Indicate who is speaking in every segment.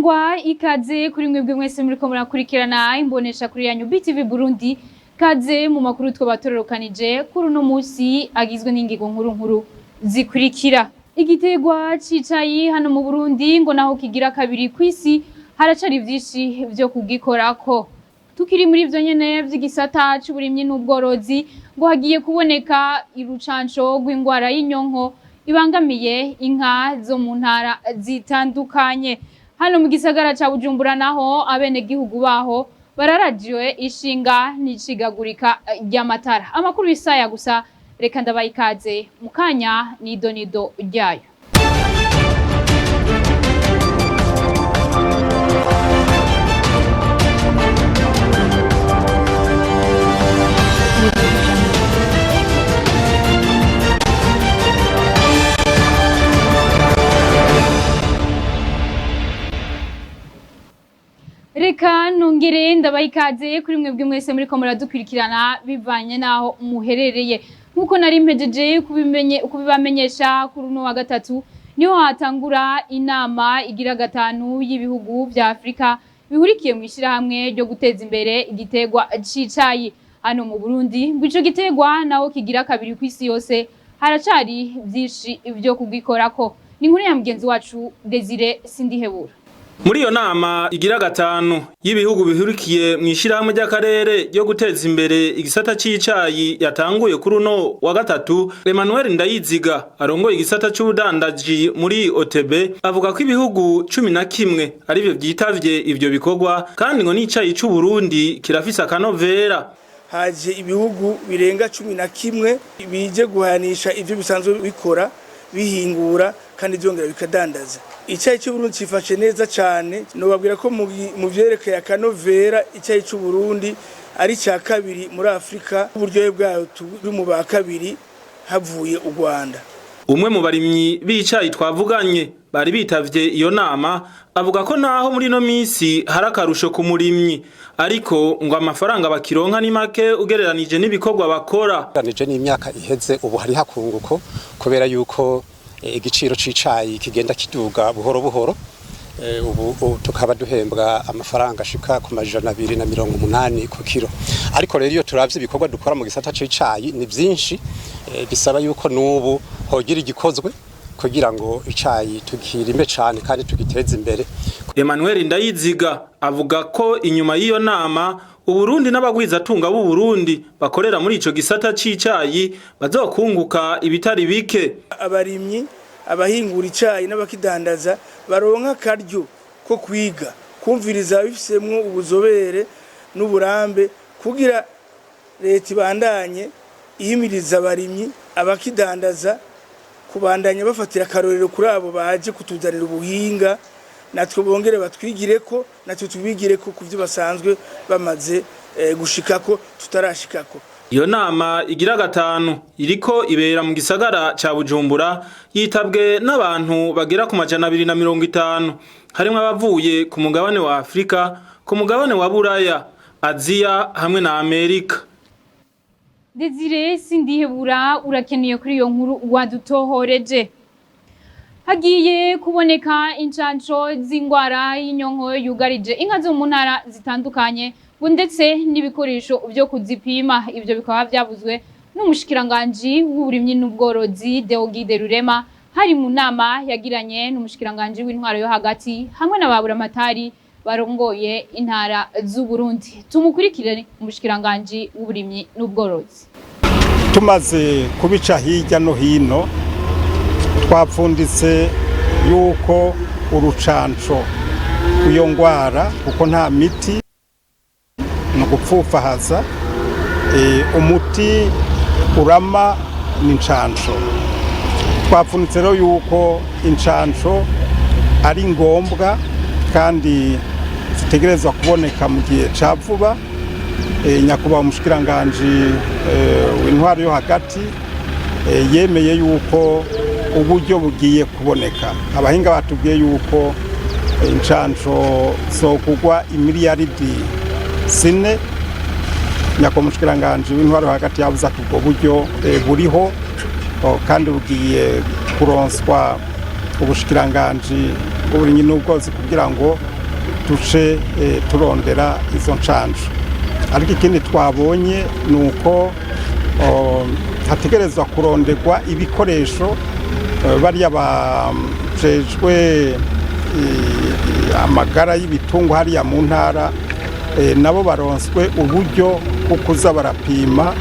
Speaker 1: Sangwa ikaze kuri mwebwe mwese muri ko murakurikirana imbonesha kuri yanyu BTV Burundi kaze mu makuru twabatororokanije kuri uno munsi agizwe n'ingingo nkuru zikurikira. Igitegwa cicayi hano mu Burundi ngo naho kigira kabiri kwisi haracari vyinshi vyo kugikorako. Tukiri muri ivyo nyene vy'igisata c'uburimyi n'ubworozi ngo hagiye kuboneka irucanco rw'ingwara y'inyonko ibangamiye inka zo mu ntara zitandukanye. Hano mu gisagara ca Bujumbura naho abene gihugu baho bararajiwe ishinga n'icigagurika ry'amatara. Amakuru y'isaya gusa reka ndabayikaze mukanya n'idonido ryayo. Reka nongere ndabayikaze kuri mwebwe mwese muri ko muradukurikirana bivanye naho muherereye. Nkuko nari mpejeje kubibamenyesha kuri uno wa gatatu niho hatangura inama igira gatanu y'ibihugu vya Afrika bihurikiye mu ishirahamwe ryo guteza imbere igitegwa cicayi. Hano mu Burundi ngwico gitegwa naho kigira kabiri kwisi yose haracari vyinshi vyo kugikorako. Ni nkuru ya mugenzi wacu Desire Sindihebura.
Speaker 2: Muri iyo nama igira gatanu y'ibihugu bihurikiye mu ishirahamwe ry'akarere ryo guteza imbere igisata c'icayi yatanguye kuri uno wa gatatu, Emmanuel Ndayiziga arongoye igisata c'ubudandaji muri OTB avuga ko ibihugu 11 arivyo vyitavye ivyo bikorwa kandi ngo n'icayi c'u Burundi kirafise akanovera.
Speaker 3: Haje ibihugu birenga 11 bije guhanisha ivyo bisanzwe bikora bihingura kandi byongera bikadandaza. Icyayi cy'u Burundi cifashe neza cyane, no babwira ko mu vyerekeye akanovera icyayi cy'u Burundi ari cya kabiri muri Afrika, uburyohe bwayo turi mu ba kabiri havuye u Rwanda.
Speaker 2: Umwe mu barimyi b'icayi twavuganye bari bitavye iyo nama avuga ko naho muri no misi harakarusho ku murimyi ariko ngo amafaranga bakironka ni make ugereranije n'ibikorwa bakora.
Speaker 4: Kanije n'imyaka iheze ubu hari hakunguko kubera yuko igiciro c'icayi kigenda kiduga buhoro buhoro. Ubu tukaba duhembwa amafaranga ashika ku majana 280 ku kilo. Ariko rero iyo turavye ibikorwa dukora mu gisata c'icayi ni byinshi, bisaba yuko nubu hogira igikozwe kugira ngo icayi tukirime cyane kandi tugiteze imbere.
Speaker 2: Emmanuel Ndayiziga avuga ko inyuma y'iyo nama Uburundi n'abagwizatunga b'u Burundi bakorera muri ico gisata c'icayi bazokunguka ibitari bike.
Speaker 3: Abarimyi abahingura icayi n'abakidandaza baronka karyo ko kwiga kumviriza bifisemwo ubuzobere n'uburambe kugira leta ibandanye ihimiriza abarimyi abakidandaza kubandanya bafatira karorero kuri abo baje kutuzanira ubuhinga natwe bongere batwigireko natwe tubigireko kuvyo basanzwe bamaze gushikako tutarashikako.
Speaker 2: Iyo nama igira gatanu iriko ibera mu gisagara ca Bujumbura yitabwe n'abantu bagera ku majana 250 harimo abavuye ku mugabane wa Afrika, ku mugabane wa Buraya, Aziya hamwe na Amerika.
Speaker 1: Desire Sindihebura urakeneye kuri iyo nkuru wadutohoreje. Hagiye kuboneka incanco z'ingwara y'inyonko yugarije inka zo mu ntara zitandukanye ngo ndetse n'ibikoresho byo kuzipima. Ivyo bikaba byavuzwe n'umushikiranganje w'uburimyi n'ubworozi Deogide Rurema hari mu nama yagiranye n'umushikiranganje w'intwaro yo hagati hamwe n'ababuramatari barongoye intara z'u Burundi. Tumukurikirane umushikiranganje w'uburimyi n'ubworozi.
Speaker 5: Tumaze kubica hirya no hino twapfunditse yuko urucanco iyo ngwara kuko nta miti no gupfufahaza, umuti urama n'incanco. Twapfunditse rero yuko incanco ari ngombwa kandi zitegerezwa kuboneka mu gihe ca vuba. Nyakubahwa umushikiranganje w'intwaro yo hagati yemeye yuko uburyo bugiye kuboneka. Abahinga batubwiye yuko incanco zokugwa imiliyaridi 4. Nyakubahwa umushikiranganje w'intwaro yo hagati yavuze ko ubwo buryo buriho kandi bugiye kuronswa ubushikiranganje bw'uburimyi n'ubworozi kugira ngo duce turondera izo ncanco. Ariko ikindi twabonye ni uko hategerezwa kuronderwa ibikoresho bariya bajejwe amagara y'ibitungwa hariya mu ntara nabo baronswe uburyo bwo kuza barapima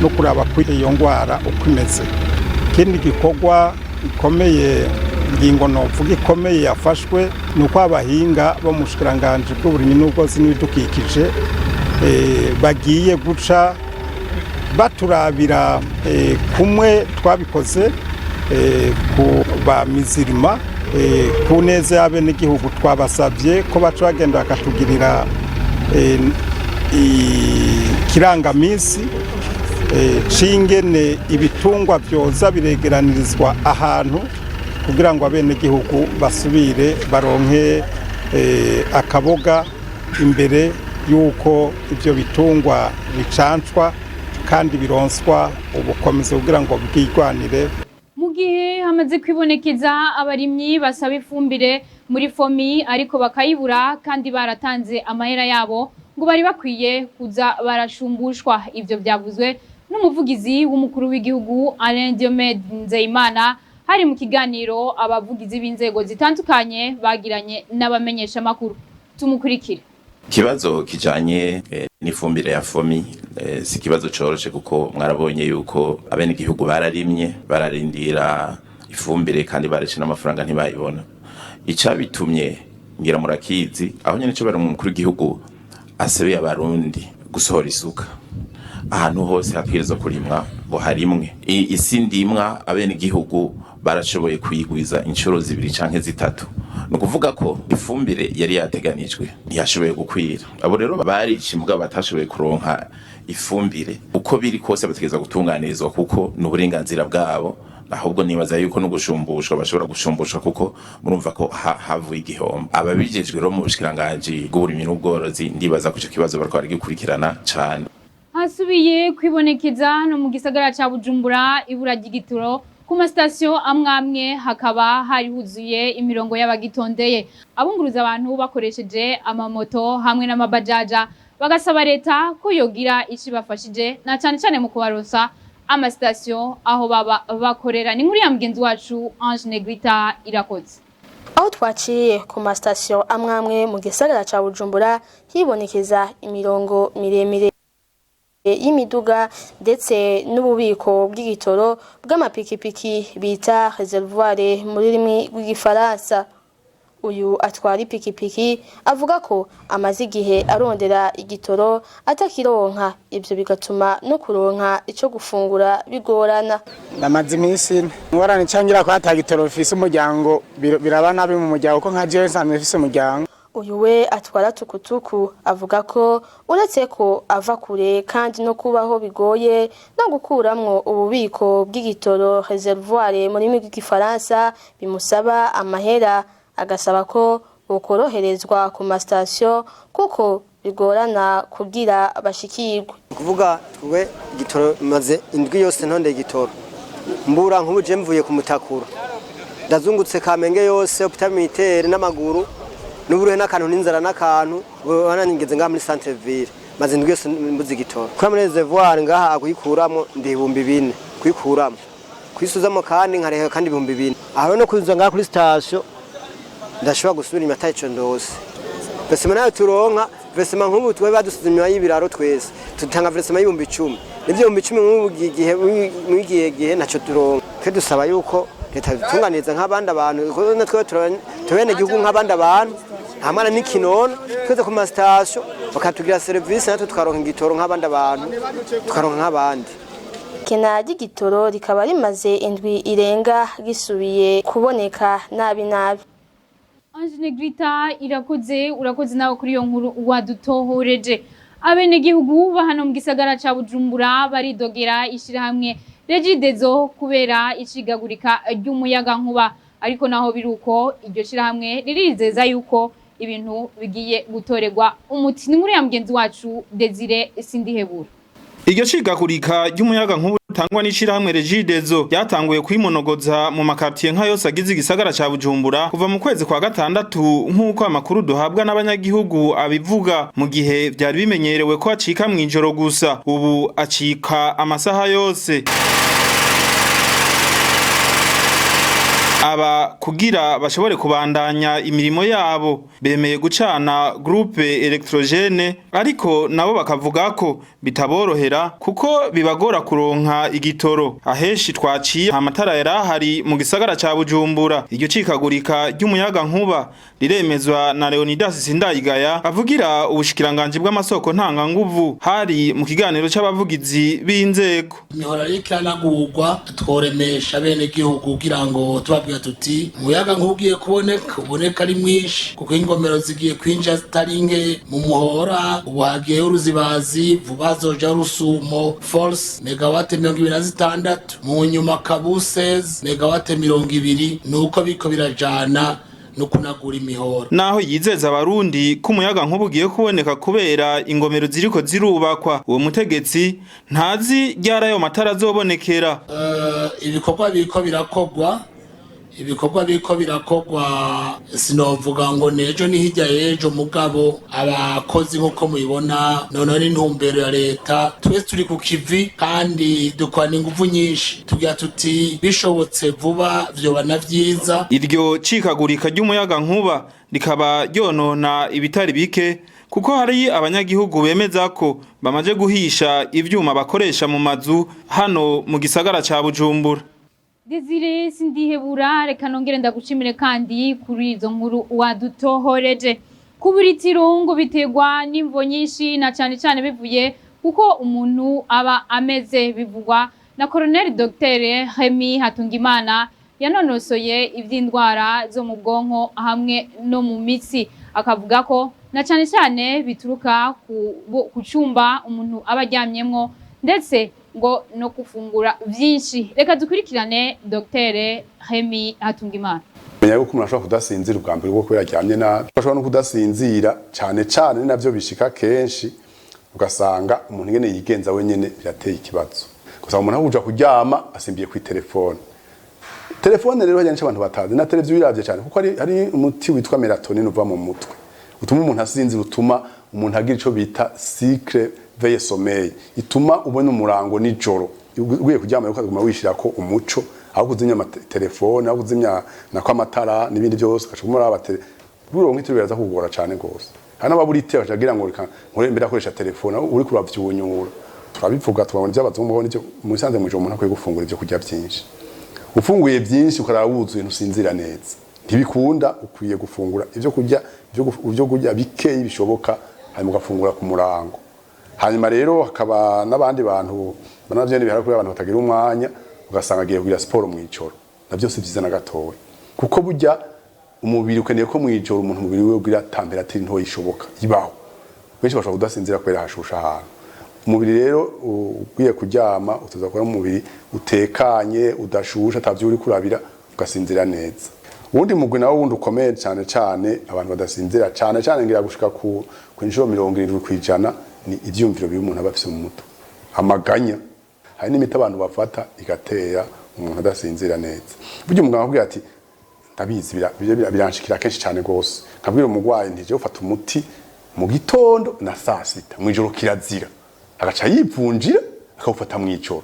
Speaker 5: no kuraba ko iyo ndwara uko imeze. Ikindi gikorwa gikomeye ingingo novuga ikomeye yafashwe ni uko abahinga bo mu bushikiranganje bw'uburimyi n'ubworozi n'ibidukikije bagiye guca baturabira kumwe twabikoze ku ba mizirima ku neza y'abenegihugu twabasabye ko baca bagenda bakatugirira ikirangamisi c'ingene ibitungwa vyoza biregeranirizwa ahantu kugira ngo abenegihugu basubire baronke akaboga imbere yuko ivyo bitungwa bicancwa kandi bironswa ubukomezi kugira ngo bwigwanire.
Speaker 1: Mu gihe hamaze kwibonekeza abarimyi basaba ifumbire muri fomi ariko bakayibura kandi baratanze amahera yabo ngo bari bakwiye kuza barashumbushwa. Ivyo byavuzwe n'umuvugizi w'umukuru w'igihugu Alain Diomede Nzeyimana hari mu kiganiro abavugizi b'inzego zitandukanye bagiranye n'abamenyesha makuru. Tumukurikire.
Speaker 6: Kibazo kijanye n'ifumbire ya fomi si kibazo coroshe kuko mwarabonye yuko abenegihugu bararimye bararindira ifumbire kandi barece n'amafaranga ntibayibona. Icabitumye ngira murakizi aho nyene cyo bari mu mukuru w'igihugu asebeye abarundi gusohora isuka ahantu hose hakwirizwa kurimwa bo harimwe. Isi ndimwa abenegihugu barashoboye kuyigwiza inshuro 2 canke 3. Nukuvuga ko ifumbire yari yateganijwe ntiyashoboye gukwira. Abo rero bari ikimuga batashoboye kuronka ifumbire uko biri kose bategeza gutunganirizwa kuko n'uburenganzira bwabo, ahubwo nibaza yuko no gushumbushwa bashobora gushumbushwa kuko murumva ko havuye igihombo. Ababijejwe rero mu bushikiranganje bw'uburimyi n'ubworozi ndibaza ko ico kibazo bariko baragikurikirana cyane.
Speaker 1: Hasubiye kwibonekeza no mu gisagara ca Bujumbura ibura ry'igitoro ku masitasiyo amwamwe hakaba hari huzuye imirongo y'abagitondeye. Abunguruza abantu bakoresheje amamoto hamwe n'amabajaja bagasaba leta ko yogira icibafashije na cyane mu kubaronsa amasitasiyo aho baba bakorera. Ni nkuru ya mugenzi wacu Ange Negrita Irakoze.
Speaker 7: Aho twaciye ku masitasiyo amwamwe mu gisagara ca Bujumbura hibonekeza imirongo miremire y'imiduga ndetse n'ububiko bw'igitoro bw'amapikipiki bita reservoir muri rurimi rw'igifaransa. Uyu atwara ipikipiki avuga ko amaze igihe arondera igitoro atakironka, ibyo bigatuma no kuronka ico gufungura bigorana.
Speaker 8: Ndamaze iminsi ngorane cangira ko atagitoro fise umuryango biraba nabi mu muryango ko nka jewe nsanzwe fise umuryango.
Speaker 7: Uyu we atwara tukutuku avuga ko uretse ko ava kure kandi no kubaho bigoye no gukuramwo ububiko bw'igitoro reservoir muri rw'igifaransa bimusaba amahera, agasaba ko bukoroherezwa ku masitasiyo kuko bigorana kugira bashikirwe.
Speaker 9: Kuvuga twe igitoro maze indwi yose ntonde igitoro mbura nk'ubuje mvuye ku Mutakura ndazungutse Kamenge yose opitamitere n'amaguru n'uburuhe n'akantu n'inzara n'akantu bananigeze ngaha muri centre ville maze indwi yose mbuze igitoro kwa muri reservoir ngaha akuyikuramwo ndi 2000 kuyikuramo kwisuzamo kandi nkarehe kandi 2000 aho no kuza ngaha kuri station ndashobora gusubira imata ico ndose vesema nayo turonka vesema nk'ubu twe badusuzumya y'ibiraro twese tutanga vesema y'ibihumbi 10 nivyo 10 mu gihe naco turonka ke dusaba yuko leta dutunganiza nk'abandi abantu ko natwe tubene gihugu nk'abandi abantu hamana n'ikinono tweze ku mastation bakatugira service natwe tukaronka igitoro nk'abandi abantu tukaronka nk'abandi.
Speaker 7: Kena ry'igitoro rikaba rimaze indwi irenga gisubiye kuboneka nabi.
Speaker 1: Ange Negrita Irakoze, urakoze nawe kuri iyo nkuru wadutohoreje. Abenegihugu bahano mu gisagara ca Bujumbura baridogera ishirahamwe Regidezo kubera icigagurika ry'umuyaga nkuba, ariko naho biruko iryo shirahamwe ririzeza yuko ibintu bigiye gutorerwa umuti. Ni nkuru ya mugenzi wacu Desire Sindihebura.
Speaker 2: Iryo cigagurika ry'umuyaga nkuba tangwa n'ishirahamwe Regidezo ryatanguye kwimonogoza mu makartier nka yose agize igisagara ca Bujumbura kuva mu kwezi kwa gatandatu nk'uko amakuru duhabwa n'abanyagihugu abivuga, mu gihe byari bimenyerewe ko acika mw'ijoro gusa, ubu acika amasaha yose. Aba kugira bashobore kubandanya imirimo yabo bemeye gucana groupe electrogene, ariko nabo bakavuga ko bitaborohera kuko bibagora kuronka igitoro. Aheshi twaciye amatara yarahari mu gisagara ca Bujumbura. Iryo cikagurika ry'umuyaga nkuba riremezwa na Leonidas Sindayigaya avugira ubushikiranganje bw'amasoko ntanga nguvu hari mu kiganiro c'abavugizi b'inzego.
Speaker 10: Imihora y'ikanagurwa tworemesha bene gihugu kugira ngo tubabwira tuti umuyaga nk'ugiye kuboneka ari mwinshi kuko ingomero zigiye kwinjira zitari nke mu muhora. Ubu hagiye uruzibazi vuba zoja Rusumo force megawate 26 mu nyuma Kabusez megawate 20 nuko biko birajana no kunagura imihora. Naho yizeza abarundi ko umuyaga nkuba ugiye kuboneka kubera ingomero ziriko zirubakwa, uwo mutegetsi ntazi ryara ayo matara azobonekera. Ibikorwa biriko birakogwa sinovuga ngo nejo ni hirya yejo, mugabo abakozi nkuko mubibona none n'intumbero ya leta twese turi ku kivi kandi dukwana ingufu nyinshi tugira tuti bishobotse vuba vyoba na vyiza. Iryo cikagurika ry'umuyaga nkuba rikaba ryonona ibitari bike kuko hari abanyagihugu bemeza ko bamaje guhisha ivyuma bakoresha mu mazu hano mu gisagara ca Bujumbura.
Speaker 1: Desire Sindihebura, reka nongere ndagushimire kandi kuri izo nkuru wadutohoreje. Kuburitiro ngo bitegwa n'imvo nyinshi na cyane bivuye kuko umuntu aba ameze, bivugwa na Colonel Dr Hemi Hatungimana yanonosoye ivy'indwara zo mu bwonko hamwe no mu mitsi, akavuga ko na cyane bituruka ku cyumba umuntu aba aryamyemwo ndetse ngo no kufungura vyinshi. Reka dukurikirane Dr Hemi Hatungimana.
Speaker 11: Menya yuko umuntu ashobora kudasinzira ubwa mbere bwo kubera aryamye nabi, ashobora no kudasinzira cyane ni navyo bishika kenshi, ugasanga umuntu ngene yigenza wenyene birateye ikibazo. Gusa umuntu ahuja kuryama asimbiye ku telefone. Telefone rero hajya abantu batazi na televiziyo iravye cyane kuko ari umuti witwa melatonin uva mu mutwe, utuma umuntu asinzira, utuma umuntu agira ico bita cycle veille sommeil, ituma ubona umurango nijoro ugiye kuryama ukaguma wishira ko umuco aho kuzimya telefone, aho kuzimya nako amatara n'ibindi byose ukacumura abate buro nk'itiro biraza kugora cyane gose. Hana baburite bacagira ngo mbere akoresha telefone uri kuravyunyura. Turabivuga twabona by'abazungu bo n'icyo musanze mu umuntu akwiye gufungura ibyo kurya byinshi. Ufunguye byinshi ukara wuzuye ntusinzira neza, ntibikunda. Ukwiye gufungura ibyo kurya bikeyi bishoboka, hanyuma ugafungura ku murango. Hanyuma rero hakaba n'abandi bantu banavyo ni bihara ko abantu batagira umwanya, ugasanga agiye kugira sport mu ijoro. Navyo si byiza na gatoya kuko burya umubiri ukeneye ko mu ijoro umuntu umubiri we ugira temperature nto yishoboka ibaho. Benshi bashobora kudasinzira kubera hashusha ahantu. Umubiri rero ugiye kuryama utuza kuba umubiri utekanye, udashusha, atavyo uri kurabira, ugasinzira neza. Ubundi mugwi nawo wundi ukomeye cyane abantu badasinzira cyane ngira gushika ku inshuro 70% ni ivyumviro biri umuntu abafise mu mutwe, amaganya. Hari n'imiti abantu bafata igatera umuntu adasinzira neza. Buryo umuganga akubwira ati ndabizi biranshikira kenshi cyane gose, nkabwira umugwayi ntije ufata umuti mu gitondo na saa sita, mu ijoro kirazira, agaca yipfunjira akawufata mu ijoro,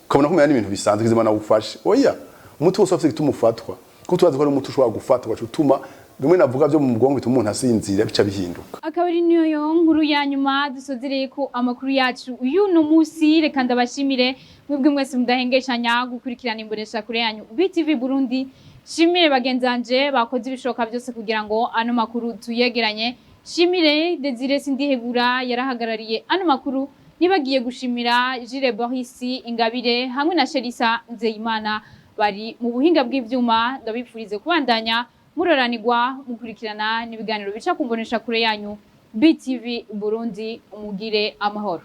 Speaker 11: ukabona kumenya n'ibintu bisanzwe kizima na ufashe. Oya, umuti wose ufite gituma ufatwa kuko tubazi ko ari umuti ushobora gufatwa gutuma bimwe navuga byo mu bwonko bituma umuntu asinzira bica bihinduka.
Speaker 1: Akabari niyo nkuru ya nyuma dusozereye ko amakuru yacu uyu no musi. Reka ndabashimire mwebwe mwese mudahengeshanya gukurikirana imbonesha kure yanyu BTV Burundi. Shimire bagenzanje bakoze ibishoboka byose kugira ngo ano makuru tuyegeranye. Shimire Desire Sindihebura yarahagarariye ano makuru. Nibagiye gushimira Jire Boris Ingabire hamwe na Sherisa Nzeyimana bari mu buhinga bw'ivyuma. Ndabifurize kubandanya muroranirwa mukurikirana n'ibiganiro bica kumbonesha kure yanyu BTV Burundi. Umugire amahoro.